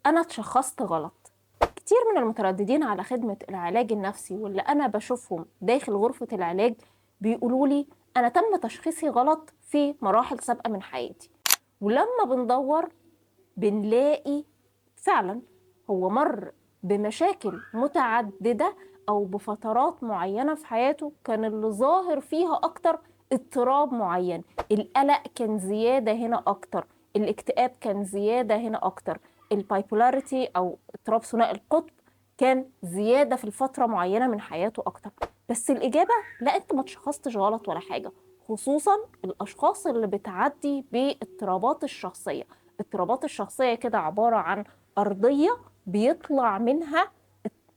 أنا اتشخصت غلط. كتير من المترددين على خدمة العلاج النفسي واللي أنا بشوفهم داخل غرفة العلاج بيقولوا لي أنا تم تشخيصي غلط في مراحل سابقة من حياتي، ولما بندور بنلاقي فعلا هو مر بمشاكل متعددة أو بفترات معينة في حياته كان اللي ظاهر فيها أكتر اضطراب معين، القلق كان زيادة هنا أكتر، الاكتئاب كان زيادة هنا أكتر، البايبولاريتي أو اضطراب ثنائي القطب كان زيادة في الفترة معينة من حياته أكتر. بس الإجابة لا، أنت ما تشخصتش غلط ولا حاجة، خصوصا الأشخاص اللي بتعدي باضطرابات الشخصية. اضطرابات الشخصية كده عبارة عن أرضية بيطلع منها،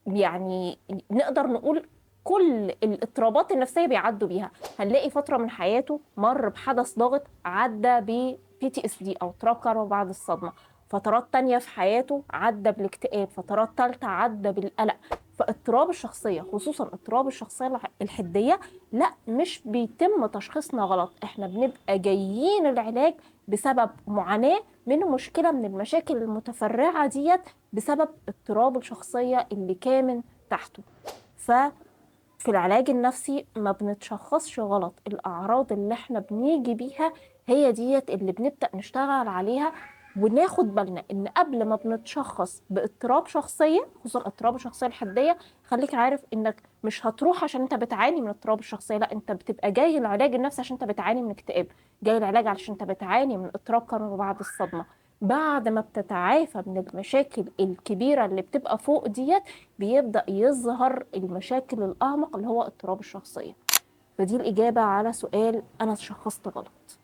يعني نقدر نقول كل الاضطرابات النفسية بيعدوا بيها. هنلاقي فترة من حياته مر بحدث ضاغط عدى ب PTSD أو اضطراب كربة بعد الصدمة، فترات تانية في حياته عدى بالاكتئاب، فترات تالتة عدى بالقلق. فاضطراب الشخصية خصوصا اضطراب الشخصية الحدية لا، مش بيتم تشخيصنا غلط، احنا بنبقى جايين العلاج بسبب معاناة من مشكلة من المشاكل المتفرعة ديت بسبب اضطراب الشخصية اللي كامن تحته. ففي العلاج النفسي ما بنتشخصش غلط، الأعراض اللي احنا بنيجي بيها هي ديت اللي بنبدأ نشتغل عليها، وناخد بالنا ان قبل ما بنتشخص باضطراب شخصية خصوصا اضطراب الشخصية الحدية، خليك عارف انك مش هتروح عشان انت بتعاني من اضطراب الشخصية، لا، انت بتبقى جاي العلاج النفسي عشان انت بتعاني من اكتئاب، جاي العلاج علشان انت بتعاني من اضطراب قرن بعد الصدمة. بعد ما بتتعافى من المشاكل الكبيرة اللي بتبقى فوق ديت بيبدأ يظهر المشاكل الأعمق اللي هو اضطراب الشخصية. فدي الإجابة على سؤال أنا اتشخصت غلط.